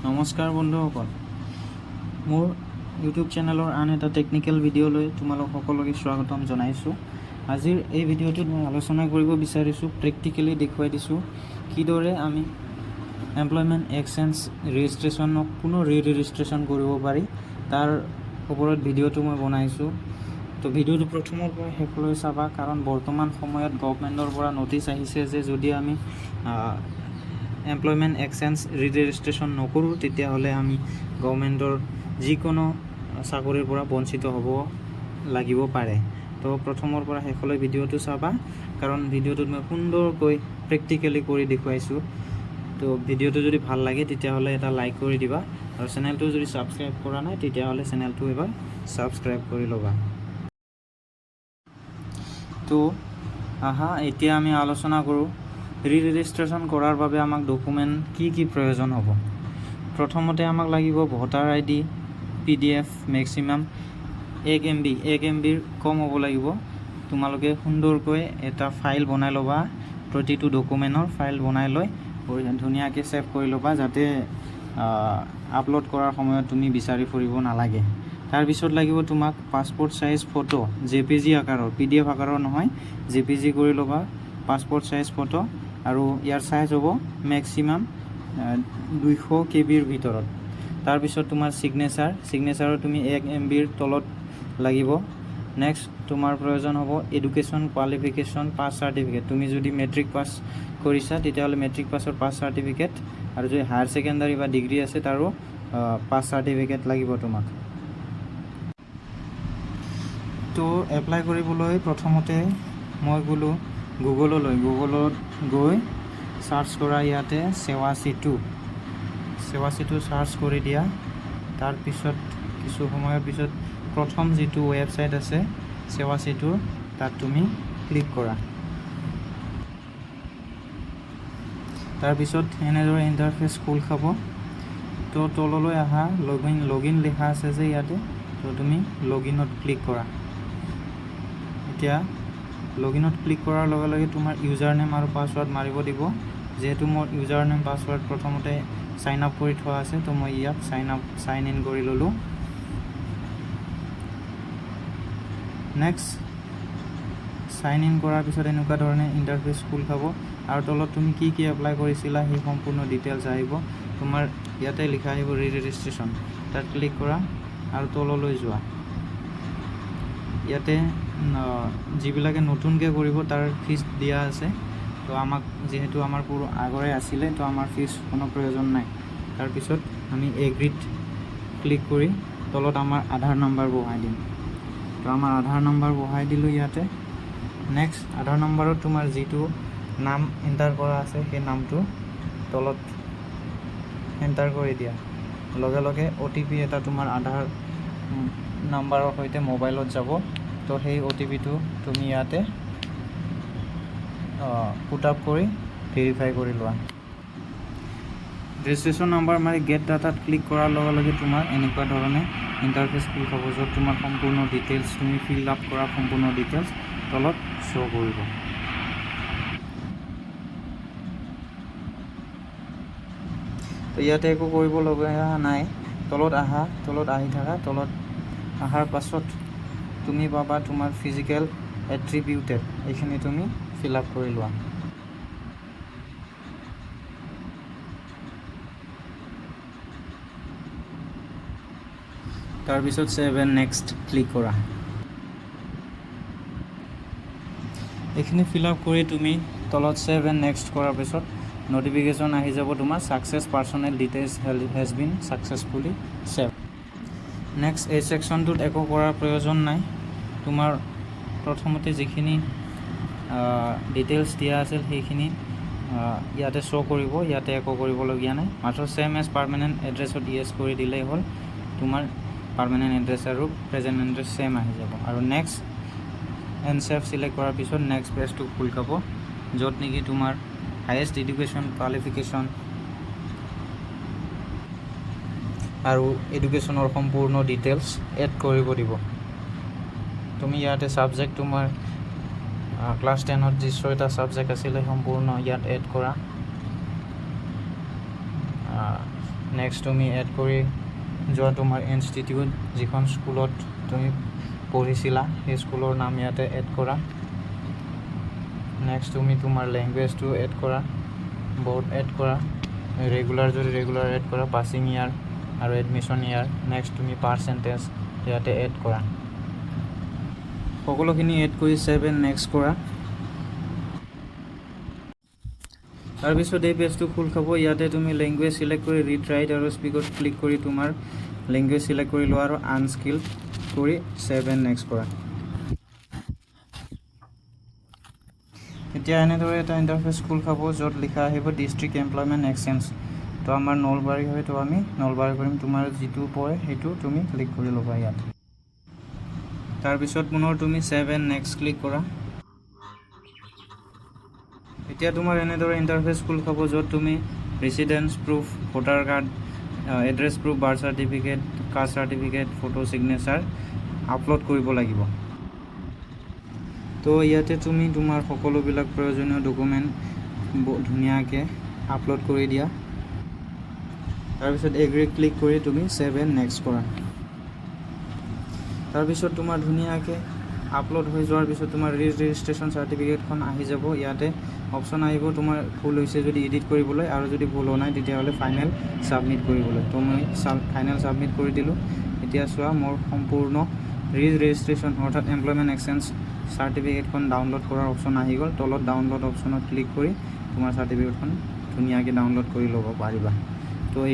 নমস্কাৰ বন্ধুসকল, মোৰ ইউটিউব চেনেলৰ আন এটা টেকনিকেল ভিডিঅ'লৈ তোমালোক সকলোকে স্বাগতম জনাইছোঁ। আজিৰ এই ভিডিঅ'টোত মই আলোচনা কৰিব বিচাৰিছোঁ, প্ৰেক্টিকেলি দেখুৱাই দিছোঁ কিদৰে আমি এমপ্লয়মেণ্ট এক্সচেঞ্জ ৰেজিষ্ট্ৰেশ্যনক পুনৰ ৰেজিষ্ট্ৰেশ্যন কৰিব পাৰি, তাৰ ওপৰত ভিডিঅ'টো মই বনাইছোঁ। তো ভিডিঅ'টো প্ৰথমৰ পৰা শেষলৈ চাবা, কাৰণ বৰ্তমান সময়ত গভৰ্ণমেণ্টৰ পৰা নটিচ আহিছে যে যদি আমি এমপ্লয়মেণ্ট এক্সচেঞ্জ ৰেজিষ্ট্ৰেশ্যন নকৰোঁ তেতিয়াহ'লে আমি গভৰ্ণমেণ্টৰ যিকোনো চাকৰিৰ পৰা বঞ্চিত হ'ব লাগিব পাৰে। তো প্ৰথমৰ পৰা শেষলৈ ভিডিঅ'টো চাবা, কাৰণ ভিডিঅ'টোত মই সুন্দৰকৈ প্ৰেক্টিকেলি কৰি দেখুৱাইছোঁ। তো ভিডিঅ'টো যদি ভাল লাগে তেতিয়াহ'লে এটা লাইক কৰি দিবা, আৰু চেনেলটো যদি ছাবস্ক্ৰাইব কৰা নাই তেতিয়াহ'লে চেনেলটো এবাৰ ছাবস্ক্ৰাইব কৰি ল'বা। তো এতিয়া আমি আলোচনা কৰোঁ ৰেজিষ্ট্ৰেশ্যন কৰাৰ বাবে আমাক ডকুমেণ্ট কি প্ৰয়োজন হ'ব। প্ৰথমতে আমাক লাগিব ভোটাৰ ID, PDF মেক্সিমাম 1 MBৰ কম হ'ব লাগিব। তোমালোকে সুন্দৰকৈ এটা ফাইল বনাই ল'বা, প্ৰতিটো ডকুমেণ্টৰ ফাইল বনাই লৈ ধুনীয়াকৈ ছেভ কৰি ল'বা, যাতে আপলোড কৰাৰ সময়ত তুমি বিচাৰি ফুৰিব নালাগে। তাৰপিছত লাগিব তোমাক পাছপোৰ্ট চাইজ ফটো, JPG আকাৰৰ, PDF আকাৰৰ নহয়, JPG কৰি ল'বা পাছপোৰ্ট চাইজ ফটো, আৰু ইয়াৰ চাইজ হ'ব মেক্সিমাম 200 KBৰ ভিতৰত। তাৰপিছত তোমাৰ ছিগনেচাৰো তুমি 1 MBৰ তলত লাগিব। নেক্সট তোমাৰ প্ৰয়োজন হ'ব এডুকেশ্যন কোৱালিফিকেশ্যন, পাছ চাৰ্টিফিকেট। তুমি যদি মেট্ৰিক পাছ কৰিছা তেতিয়াহ'লে মেট্ৰিক পাছৰ পাছ চাৰ্টিফিকেট, আৰু যদি হায়াৰ ছেকেণ্ডাৰী বা ডিগ্ৰী আছে তাৰো পাছ চাৰ্টিফিকেট লাগিব তোমাক। তো এপ্লাই কৰিবলৈ প্ৰথমতে মই গ'লোঁ গুগলত গৈ চাৰ্চ কৰা, ইয়াতে সেৱা সেতু চাৰ্চ কৰি দিয়া। তাৰপিছত কিছু সময়ৰ পিছত প্ৰথম যিটো ৱেবছাইট আছে সেৱা সেতুৰ, তাত তুমি ক্লিক কৰা। তাৰপিছত এনেদৰে ইণ্টাৰফেচ খোল খাব। তো তললৈ আহা, লগইন লিখা আছে যে ইয়াতে, তো তুমি লগইনত ক্লিক কৰা। এতিয়া লগইনত ক্লিক কৰাৰ লগে লগে তোমাৰ ইউজাৰ নেম আৰু পাছৱাৰ্ড মাৰিব দিব। যিহেতু মোৰ ইউজাৰ নেম পাছৱাৰ্ড প্ৰথমতে চাইন আপ কৰি থোৱা আছে, তো মই ইয়াত চাইন ইন কৰি ল'লোঁ। নেক্সট চাইন ইন কৰাৰ পিছত এনেকুৱা ধৰণে ইণ্টাৰফেচ খোল খাব, আৰু তলত তুমি কি এপ্লাই কৰিছিলা সেই সম্পূৰ্ণ ডিটেইলছ আহিব। তোমাৰ ইয়াতে লিখা আহিব ৰেজিষ্ট্ৰেশ্যন, তাত ক্লিক কৰা আৰু তললৈ যোৱা। ইয়াতে যিবিলাকে নতুনকৈ কৰিব তাৰ ফিজ দিয়া আছে। তো আমাক যিহেতু আমাৰ আগৰে আছিলে, তো আমাৰ ফিজ কোনো প্ৰয়োজন নাই। তাৰপিছত আমি এগ্ৰিত ক্লিক কৰি তলত আমাৰ আধাৰ নম্বৰ বহাই দিম। তো আমাৰ আধাৰ নম্বৰ বহাই দিলোঁ ইয়াতে। নেক্সট আধাৰ নম্বৰত তোমাৰ যিটো নাম এণ্টাৰ কৰা আছে সেই নামটো তলত এণ্টাৰ কৰি দিয়া। লগে লগে OTP এটা তোমাৰ আধাৰ নাম্বাৰৰ সৈতে মোবাইলত যাব। তো সেই OTPটো তুমি ইয়াতে পুট আপ কৰি ভেৰিফাই কৰি লোৱা। ৰেজিষ্ট্ৰেশ্যন নম্বৰ মাৰি গেট ডাটাত ক্লিক কৰাৰ লগে লগে তোমাৰ এনেকুৱা ধৰণে ইণ্টাৰফেচ খোল খাব, য'ত তোমাৰ সম্পূৰ্ণ ডিটেইলছ, তুমি ফিল আপ কৰা সম্পূৰ্ণ ডিটেইলছ তলত শ্ব' কৰিব। তো ইয়াতে একো কৰিবলগীয়া নাই, তলত আহি থাকা। তলত অহাৰ পাছত তুমি পাবা তোমাৰ ফিজিকেল এট্ৰিবিউটেড, এইখিনি তুমি ফিল আপ কৰি লোৱা। তাৰপিছত ছেভ এণ্ড নেক্সট ক্লিক কৰা। এইখিনি ফিল আপ কৰি তুমি তলত ছেভ এণ্ড নেক্সট কৰাৰ পিছত নটিফিকেশ্যন আহি যাব তোমাৰ success, personal details has been successfully save. Next এই ছেকশ্যনটোত একো কৰাৰ প্ৰয়োজন নাই। তোমাৰ প্ৰথমতে যিখিনি ডিটেইলছ দিয়া আছিল সেইখিনি ইয়াতে শ্ব' কৰিব, ইয়াতে একো কৰিবলগীয়া নাই। মাত্ৰ ছেম এজ পাৰ্মানেণ্ট এড্ৰেছত য়েছ কৰি দিলেই হ'ল, তোমাৰ পাৰ্মানেণ্ট এড্ৰেছ আৰু প্ৰেজেণ্ট এড্ৰেছ ছেম আহি যাব। আৰু নেক্সট এণ্ড ছেভ ছিলেক্ট কৰাৰ পিছত নেক্সট পেজটো খোল খাব, য'ত নেকি তোমাৰ হায়েষ্ট এডুকেশ্যন কোৱালিফিকেশ্যন আৰু এডুকেশ্যনৰ সম্পূৰ্ণ ডিটেইলছ এড কৰিব দিব। তুমি ইয়াতে ছাবজেক্ট তোমাৰ ক্লাছ 10ত যি 6টা ছাবজেক্ট আছিলে সম্পূৰ্ণ ইয়াত এড কৰা। নেক্সট তুমি এড কৰি যোৱা তোমাৰ ইনষ্টিটিউট যিখন স্কুলত তুমি পঢ়িছিলা সেই স্কুলৰ নাম ইয়াতে এড কৰা। নেক্সট তুমি তোমাৰ লেংগুৱেজটো এড কৰা, বৰ্ড এড কৰা, ৰেগুলাৰ যদি ৰেগুলাৰ এড কৰা, পাছিং ইয়াৰ আৰু এডমিশ্যন ইয়াৰ। নেক্সট তুমি পাৰ্চেণ্টেজ ইয়াতে এড কৰা। সকলোখিনি এড কৰি ছেভ এণ্ড নেক্সট কৰা। তাৰপিছত এই পেজটো খোল খাব। ইয়াতে তুমি লেংগুৱেজ চিলেক্ট কৰি ৰিড ৰাইট আৰু স্পীকত ক্লিক কৰি তোমাৰ লেংগুৱেজ চিলেক্ট কৰি লোৱা আৰু আনস্কিল কৰি ছেভ এণ্ড নেক্সট কৰা। এতিয়া এনেদৰে এটা ইণ্টাৰফেচ খোল খাব য'ত লিখা আহিব ডিষ্ট্ৰিক্ট এমপ্লয়মেণ্ট এক্সচেঞ্জ। তো আমাৰ নলবাৰী হয়, তো আমি নলবাৰী কৰিম। তোমাৰ যিটো পৰে সেইটো তুমি ক্লিক কৰি ল'বা ইয়াত। তাৰপিছত পুনৰ তুমি ছেভ এণ্ড নেক্সট ক্লিক কৰা। এতিয়া তোমাৰ এনেদৰে ইণ্টাৰফেচ খোল খাব য'ত তুমি residence proof, voter card, address proof, birth certificate, caste certificate, photo signature upload কৰিব লাগিব। তো ইয়াতে তুমি তোমাৰ সকলোবিলাক প্ৰয়োজনীয় ডকুমেণ্ট ধুনীয়াকৈ আপলোড কৰি দিয়া। তাৰপিছত এগ্ৰি ক্লিক কৰি তুমি ছেভ এণ্ড নেক্সট কৰা। তাৰপিছত তোমাৰ ধুনীয়াকৈ আপলোড হৈ যোৱাৰ পিছত তোমাৰ ৰেজিষ্ট্ৰেশ্যন চাৰ্টিফিকেটখন আহি যাব। ইয়াতে অপশ্যন আহিব তোমাৰ ভুল হৈছে যদি এডিট কৰিবলৈ, আৰু যদি ভুল হোৱা নাই তেতিয়াহ'লে ফাইনেল ছাবমিট কৰিবলৈ। তো মই ফাইনেল ছাবমিট কৰি দিলোঁ। এতিয়া চোৱা মোৰ সম্পূৰ্ণ ৰেজিষ্ট্ৰেশ্যন অৰ্থাৎ এমপ্লয়মেণ্ট এক্সচেঞ্জ চাৰ্টিফিকেটখন ডাউনলোড কৰাৰ অপশ্যন আহি গ'ল। তলত ডাউনলোড অপশ্যনত ক্লিক কৰি তোমাৰ চাৰ্টিফিকেটখন ধুনীয়াকৈ ডাউনলোড কৰি ল'ব পাৰিবা।